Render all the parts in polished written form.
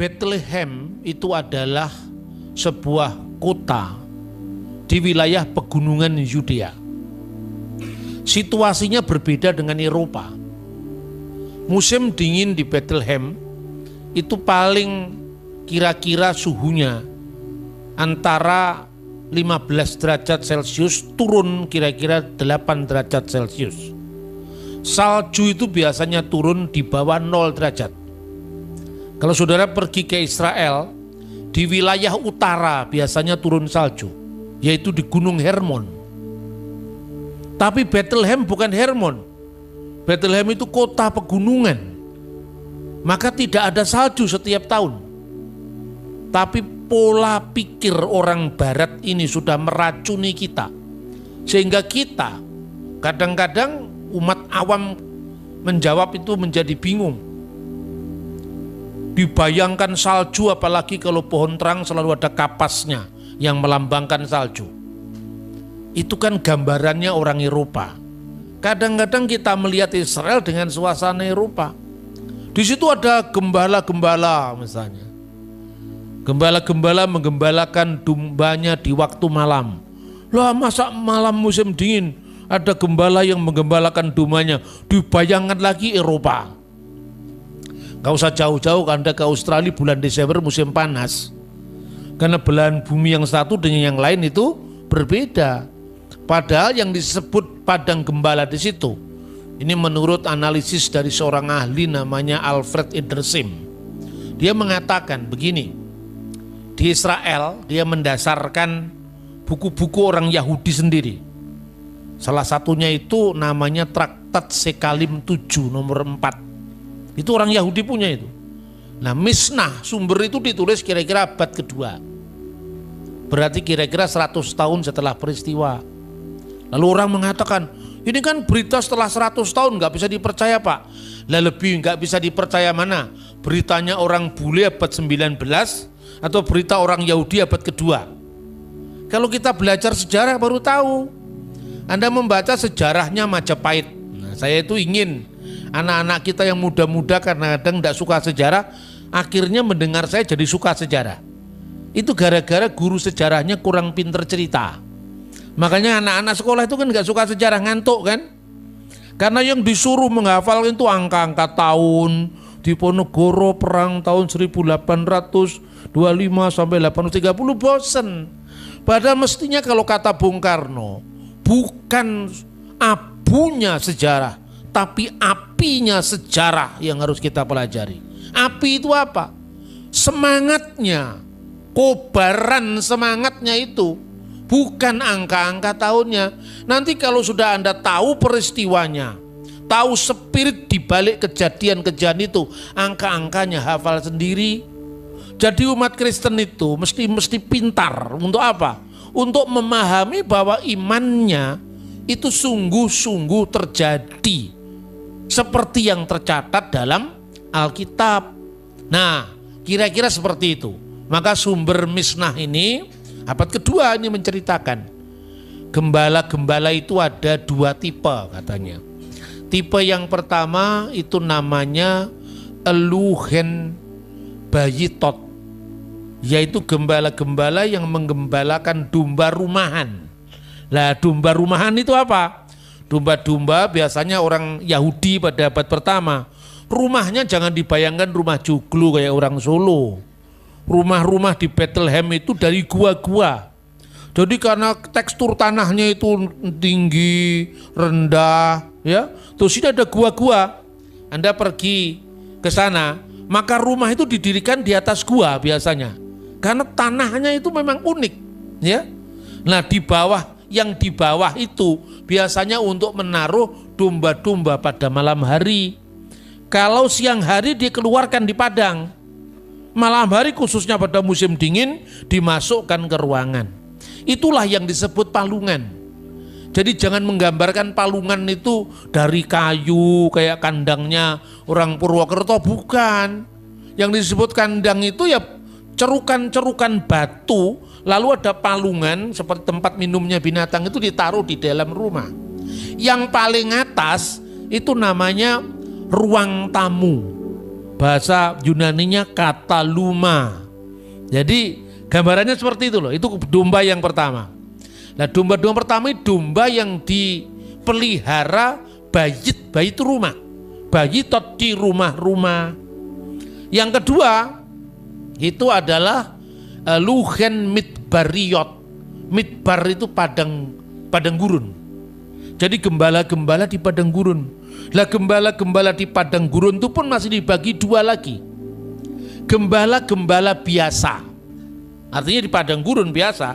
Bethlehem itu adalah sebuah kota di wilayah pegunungan Yudea. Situasinya berbeda dengan Eropa. Musim dingin di Bethlehem itu paling kira-kira suhunya antara 15 derajat Celcius turun kira-kira 8 derajat Celcius. Salju itu biasanya turun di bawah 0 derajat. Kalau saudara pergi ke Israel, di wilayah utara biasanya turun salju, yaitu di Gunung Hermon. Tapi Bethlehem bukan Hermon. Bethlehem itu kota pegunungan. Maka tidak ada salju setiap tahun. Tapi pola pikir orang barat ini sudah meracuni kita. Sehingga kita kadang-kadang umat awam menjawab itu menjadi bingung. Dibayangkan salju, apalagi kalau pohon terang selalu ada kapasnya yang melambangkan salju. Itu kan gambarannya orang Eropa. Kadang-kadang kita melihat Israel dengan suasana Eropa. Di situ ada gembala-gembala misalnya. Gembala-gembala menggembalakan dombanya di waktu malam. Lah masa malam musim dingin ada gembala yang menggembalakan dombanya? Dibayangkan lagi Eropa. Gak usah jauh-jauh, Anda ke Australia bulan Desember musim panas. Karena belahan bumi yang satu dengan yang lain itu berbeda. Padahal yang disebut padang gembala di situ, ini menurut analisis dari seorang ahli namanya Alfred Edersheim. Dia mengatakan begini, di Israel dia mendasarkan buku-buku orang Yahudi sendiri. Salah satunya itu namanya Traktat Sekalim 7 nomor 4. Itu orang Yahudi punya itu. Nah, Misnah sumber itu ditulis kira-kira abad kedua. Berarti kira-kira 100 tahun setelah peristiwa. Lalu orang mengatakan, ini kan berita setelah 100 tahun gak bisa dipercaya Pak. Lah lebih gak bisa dipercaya mana? Beritanya orang bule abad 19 atau berita orang Yahudi abad kedua? Kalau kita belajar sejarah baru tahu. Anda membaca sejarahnya Majapahit. Nah, saya itu ingin anak-anak kita yang muda-muda karena kadang tidak suka sejarah, akhirnya mendengar saya jadi suka sejarah. Itu gara-gara guru sejarahnya kurang pinter cerita. Makanya anak-anak sekolah itu kan gak suka sejarah, ngantuk kan. Karena yang disuruh menghafal itu angka-angka tahun. Diponegoro perang tahun 1825 sampai 1830 bosen. Padahal mestinya kalau kata Bung Karno, bukan abunya sejarah, tapi apinya sejarah yang harus kita pelajari. Api itu apa? Semangatnya, kobaran semangatnya itu, bukan angka-angka tahunnya. Nanti kalau sudah Anda tahu peristiwanya, tahu spirit di balik kejadian-kejadian itu, angka-angkanya hafal sendiri. Jadi umat Kristen itu mesti pintar untuk apa? Untuk memahami bahwa imannya itu sungguh-sungguh terjadi seperti yang tercatat dalam Alkitab. Nah, kira-kira seperti itu. Maka sumber Misnah ini abad kedua ini menceritakan gembala-gembala itu ada 2 tipe katanya. Tipe yang pertama itu namanya Eluhen Bayitot, yaitu gembala-gembala yang menggembalakan domba rumahan. Lah domba rumahan itu apa? Domba-domba biasanya orang Yahudi pada abad pertama. Rumahnya jangan dibayangkan rumah joglo kayak orang Solo. Rumah-rumah di Bethlehem itu dari gua-gua. Jadi karena tekstur tanahnya itu tinggi, rendah, ya. Terus ini ada gua-gua. Anda pergi ke sana, maka rumah itu didirikan di atas gua biasanya. Karena tanahnya itu memang unik, ya. Nah, yang di bawah itu biasanya untuk menaruh domba-domba pada malam hari. Kalau siang hari dikeluarkan di padang. Malam hari khususnya pada musim dingin dimasukkan ke ruangan. Itulah yang disebut palungan. Jadi jangan menggambarkan palungan itu dari kayu kayak kandangnya orang Purwokerto, bukan. Yang disebut kandang itu ya cerukan-cerukan batu, lalu ada palungan seperti tempat minumnya binatang itu ditaruh di dalam rumah. Yang paling atas itu namanya ruang tamu. bahasa Yunaninya kataluma. Jadi gambarannya seperti itu loh. Itu domba yang pertama. Nah, domba-domba pertama itu domba yang dipelihara bayit rumah. Bayitot di rumah-rumah. Yang kedua itu adalah luhen midbariot. Midbar itu padang gurun. Jadi gembala-gembala di padang gurun. Lah gembala-gembala di padang gurun itu pun masih dibagi dua lagi. Gembala-gembala biasa. Artinya di padang gurun biasa.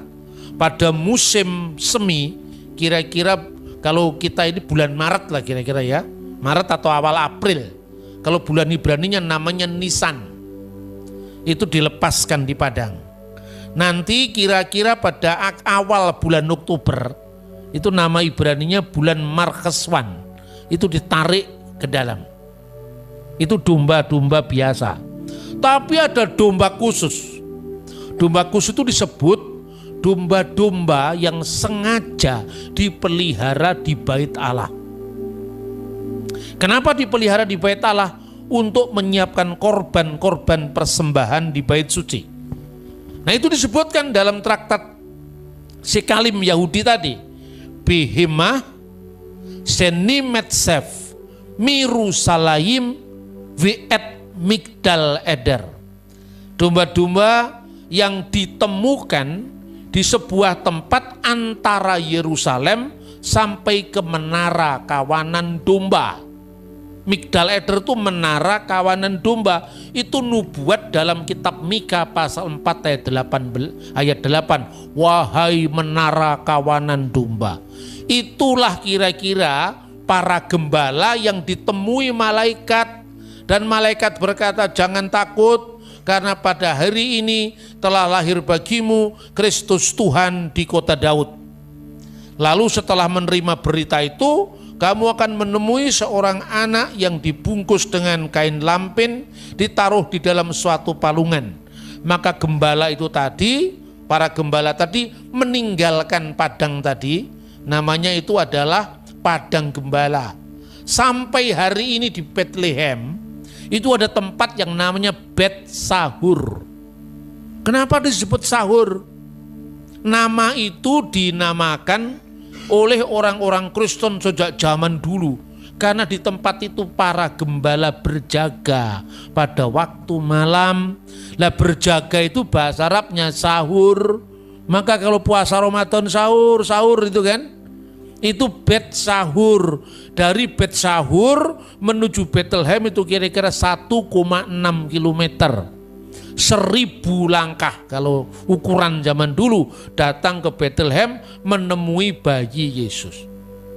Pada musim semi, kira-kira kalau kita ini bulan Maret lah kira-kira ya. Maret atau awal April. Kalau bulan Ibraninya namanya Nisan. Itu dilepaskan di padang. Nanti kira-kira pada awal bulan Oktober, itu nama Ibraninya bulan Markeswan, itu ditarik ke dalam. Itu domba-domba biasa. Tapi ada domba khusus. Domba khusus itu disebut domba-domba yang sengaja dipelihara di bait Allah. Kenapa dipelihara di bait Allah? Untuk menyiapkan korban-korban persembahan di bait suci. Nah, itu disebutkan dalam traktat Sekalim Yahudi tadi. Behemah, Senimetsef, Mirusalayim, Viet Migdal Eder. Domba-domba yang ditemukan di sebuah tempat antara Yerusalem sampai ke menara kawanan domba. Migdal Eder itu menara kawanan domba. Itu nubuat dalam kitab Mika pasal 4 ayat 8. Wahai menara kawanan domba. Itulah kira-kira para gembala yang ditemui malaikat. Dan malaikat berkata, jangan takut, karena pada hari ini telah lahir bagimu Kristus Tuhan di kota Daud. Lalu setelah menerima berita itu, kamu akan menemui seorang anak yang dibungkus dengan kain lampin, ditaruh di dalam suatu palungan. Maka gembala itu tadi, para gembala tadi meninggalkan padang tadi, namanya itu adalah padang gembala. Sampai hari ini di Bethlehem, itu ada tempat yang namanya Bet Sahur. Kenapa disebut sahur? Nama itu dinamakan oleh orang-orang Kristen sejak zaman dulu, karena di tempat itu para gembala berjaga pada waktu malam. Lah berjaga itu bahasa Arabnya sahur. Maka kalau puasa Ramadan sahur itu kan, itu Bet Sahur. Dari Bet Sahur menuju Bethlehem itu kira-kira 1,6 kilometer. 1000 langkah kalau ukuran zaman dulu, datang ke Bethlehem menemui bayi Yesus.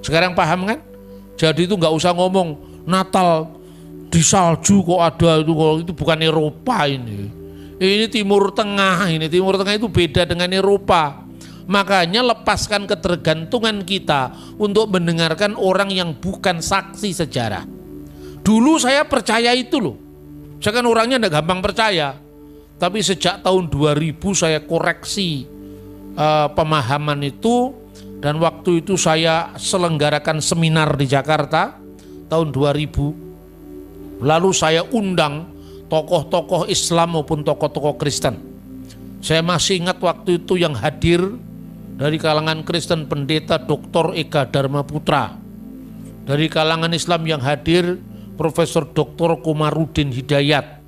Sekarang paham kan? Jadi itu nggak usah ngomong Natal di salju kok ada itu bukan Eropa ini. Ini Timur Tengah, Timur Tengah itu beda dengan Eropa. Makanya lepaskan ketergantungan kita untuk mendengarkan orang yang bukan saksi sejarah. Dulu saya percaya itu loh. Saya kan orangnya enggak gampang percaya. Tapi sejak tahun 2000 saya koreksi pemahaman itu, dan waktu itu saya selenggarakan seminar di Jakarta tahun 2000. Lalu saya undang tokoh-tokoh Islam maupun tokoh-tokoh Kristen. Saya masih ingat waktu itu yang hadir dari kalangan Kristen pendeta Dr. Eka Dharma Putra. Dari kalangan Islam yang hadir Profesor Dr. Komarudin Hidayat.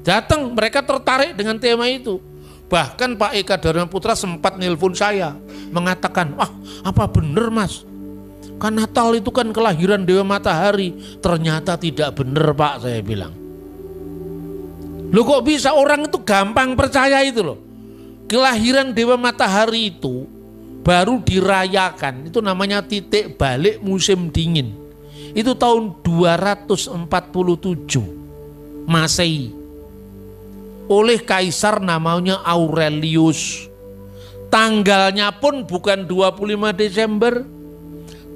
Datang, mereka tertarik dengan tema itu. Bahkan Pak Eka Dharma Putra sempat nelpon saya, mengatakan, wah apa benar mas? Kan Natal itu kan kelahiran Dewa Matahari. Ternyata tidak benar Pak, saya bilang. Loh kok bisa orang itu gampang percaya itu loh. Kelahiran Dewa Matahari itu baru dirayakan, itu namanya titik balik musim dingin. Itu tahun 247 Masehi. Oleh kaisar namanya Aurelius. Tanggalnya pun bukan 25 Desember,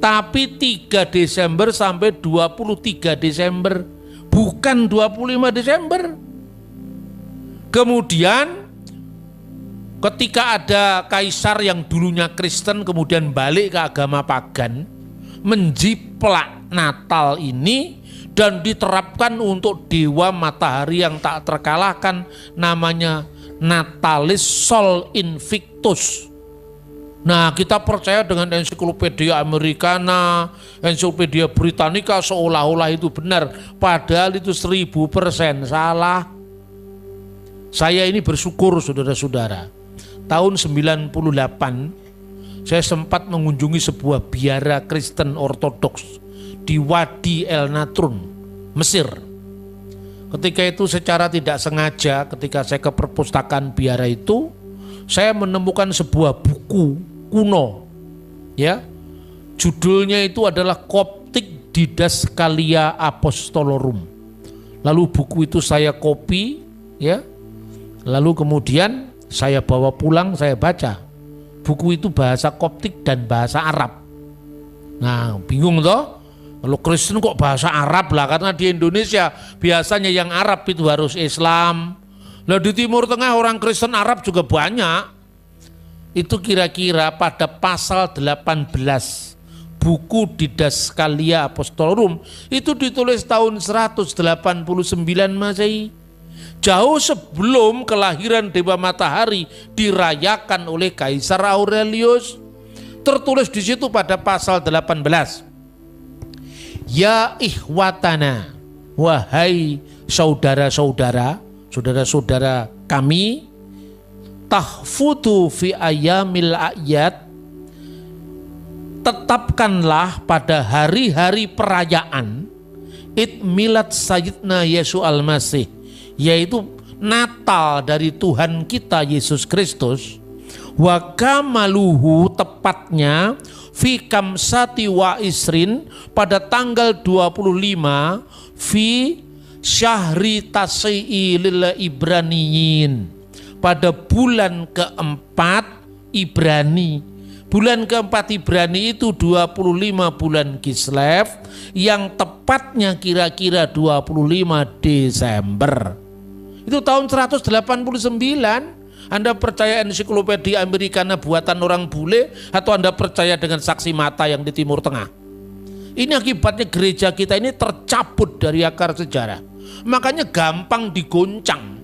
tapi 3 Desember sampai 23 Desember, bukan 25 Desember. Kemudian ketika ada kaisar yang dulunya Kristen kemudian balik ke agama pagan, menjiplak Natal ini dan diterapkan untuk dewa matahari yang tak terkalahkan, namanya Natalis Sol Invictus. Nah, kita percaya dengan ensiklopedia Americana, ensiklopedia Britannica seolah-olah itu benar, padahal itu 1000% salah. Saya ini bersyukur saudara-saudara, tahun 98 saya sempat mengunjungi sebuah biara Kristen Ortodoks di Wadi El Natrun, Mesir. Ketika itu secara tidak sengaja, ketika saya ke perpustakaan biara itu, saya menemukan sebuah buku kuno, ya, judulnya itu adalah Coptic Didascalia Apostolorum. Lalu buku itu saya copy, ya, lalu kemudian saya bawa pulang, saya baca. Buku itu bahasa Koptik dan bahasa Arab. Nah, bingung toh? Kalau Kristen kok bahasa Arab lah, karena di Indonesia biasanya yang Arab itu harus Islam. Lah di Timur Tengah orang Kristen Arab juga banyak. Itu kira-kira pada pasal 18 buku Didascalia Apostolorum itu ditulis tahun 189 Masehi. Jauh sebelum kelahiran Dewa Matahari dirayakan oleh Kaisar Aurelius. Tertulis di situ pada pasal 18. Ya ikhwatana, wahai saudara-saudara, saudara-saudara kami, tahfutu fi ayamil a'yad, tetapkanlah pada hari-hari perayaan Id milad Sayyidina Yesus Al-Masih, yaitu Natal dari Tuhan kita Yesus Kristus, wa kamaluhu, tepatnya fi kamsati wa isrin, pada tanggal 25 fi syahri tasyi'i lil Ibraniyin, pada bulan keempat Ibrani. Bulan keempat Ibrani itu 25 bulan Kislev, yang tepatnya kira-kira 25 Desember. Itu tahun 189. Anda percaya ensiklopedia Americana buatan orang bule, atau Anda percaya dengan saksi mata yang di Timur Tengah? Ini akibatnya gereja kita ini tercabut dari akar sejarah. Makanya gampang digoncang.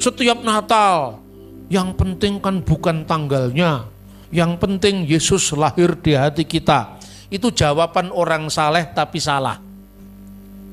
Setiap Natal, yang penting kan bukan tanggalnya, yang penting Yesus lahir di hati kita. Itu jawaban orang saleh tapi salah.